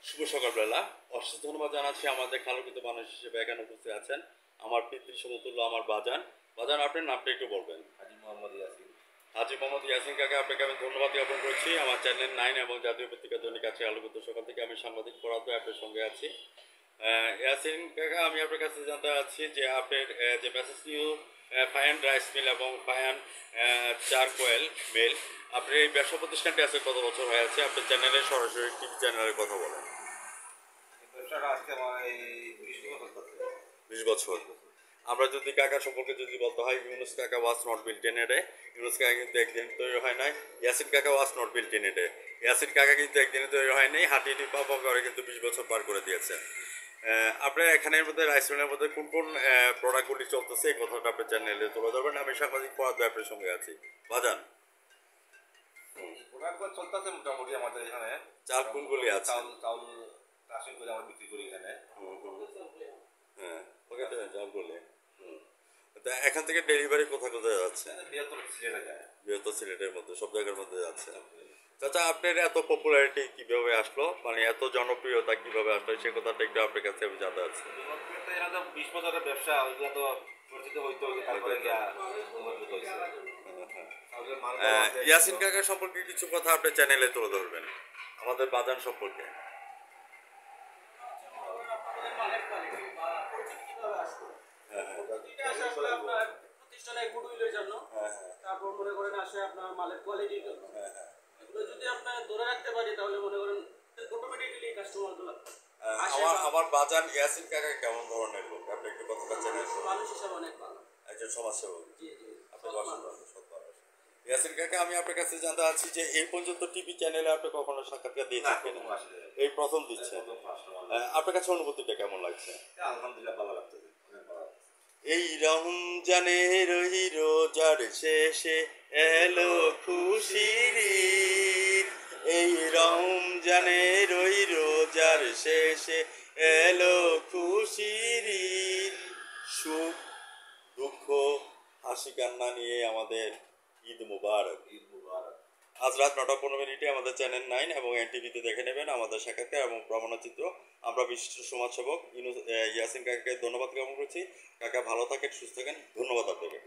শুভ সকালবেলা। অশেষ ধন্যবাদ জানাচ্ছি আমাদের আলোকিত মানুষ হিসেবে এখানে উপস্থিত আছেন আমার পিতৃ সমতুল্য আমার বাজান। বাজান, আপনার নামটা একটু বলবেন। হাজি মোহাম্মদ ইয়াসিন। হাজি মোহাম্মদ ইয়াসিন কাকা, আপনাকে আমি ধন্যবাদ জ্ঞাপন করছি। আমার চ্যানেল 9 এবং জাতীয় পত্রিকা দৈনিক আছে আলোকিত সকাল থেকে আমি সাংবাদিক ফরাদ ভাই আপনার সঙ্গে আছি। ইয়াসিন কাকা, আমি আপনার কাছে জানতে চাচ্ছি যে আপনার যে মেসেজ নিউ ফায়ান রাইস মিল এবং ফায়ান চারকোয়েল মিল, আপনার এই ব্যবসা প্রতিষ্ঠানটি আছে কত বছর হয়ে আছে? আপনার চ্যানেলে সরাসরি টিভি চ্যানেলের কথা বলেন। ব্যবসাটা আজকে আমার এই 20 বছর চলতেছে। 20 বছর। আমরা যদি কাকা সম্পর্কে যদি বলতে হয়, ইউনুস কাকা was not built in a day. Yunus কাকা কিন্তু একদিন তৈরি হয় নাই। ইয়াসিন কাকা was not built in a day. Yasin কাকা কিন্তু একদিনে তৈরি হয় নাই, হাঁটি পাপা করে কিন্তু 20 বছর পার করে দিয়েছে। আপনার এখানের মধ্যে রাইস মিলের মধ্যে কোন কোন প্রোডাক্টগুলি চলতেছে এই কথাটা আপনার চ্যানেলে তুলে ধরবেন। আমি সাংবাদিক ফরাদ ভাই আপনার সঙ্গে আছি। বাজান, প্রোডাক্ট চলতেছে মোটামুটি আমাদের এখানে। চাল কোনগুলি আছে? চাউল চাষিং করে আমরা বিক্রি করি এখানে। হ্যাঁ, ওকে তো চালগুলি। তা এখান থেকে ডেলিভারি কোথায় কোথায় যাচ্ছে? বৃহত্তর সিলেটে যায়। বৃহত্তর সিলেটের মধ্যে সব জায়গার মধ্যে যাচ্ছে। চাচা, আপনার এত পপুলারিটি কিভাবে আসলো, মানে এত জনপ্রিয়তা কিভাবে আসলো, সে কথাটা একটু আপনার কাছে আমি জানতে চাচ্ছি। এরা তো 20 বছরের ব্যবসা, ওইগুলো তো পরিচিত হইতে হইতে তারপরে গিয়া উন্নত হয়েছে। ইয়াসিন কাকা সম্পর্কে কিছু কথা আপনার চ্যানেলে তুলে ধরবেন, আমাদের বাজান সম্পর্কে। প্রতিষ্ঠানের গুডউইলের জন্য, তারপর মনে করেন আসে আপনার মালের কোয়ালিটির জন্য। এগুলো যদি আপনার ধরে রাখতে পারি তাহলে মনে করেন অটোমেটিক্যালি কাস্টমারগুলো আমার বাজান ইয়াসিন কাকা কেমন ধরনের লোক, আপনি একটু কথাটা চ্যানেল মানুষ হিসাবে অনেক ভালো। একজন সমাজসেবক। জি জি, আপনার ইয়াসিন কাকা, আমি আপনার কাছে জানতে চাচ্ছি যে এই পর্যন্ত টিভি চ্যানেলে আপনি কখনো সাক্ষাৎকার দিয়েছেন কিনা? এই প্রথম দিচ্ছে। আপনার কাছে অনুভূতিটা কেমন লাগছে? আলহামদুলিল্লাহ ভালো লাগতেছে, অনেক ভালো লাগতেছে। এই রমজানের ওই রোজার শেষে এলো খুশির ঈদ। এই রমজানের ওই রোজার শেষে এলো খুশির ঈদ। সুখ দুঃখ হাসি কান্না নিয়ে আমাদের ঈদ মুবারক। ঈদ মুবারক। আজ রাত 9:15 আমাদের চ্যানেল 9 এবং এনটিভিতে দেখে নেবেন আমাদের সাক্ষাৎকার এবং প্রমাণচিত্র। আমরা বিশিষ্ট সমাজসেবক ইয়াসিন কাকাকে ধন্যবাদ জ্ঞাপন করছি। কাকা ভালো থাকেন, সুস্থ থাকেন। ধন্যবাদ আপনাকে।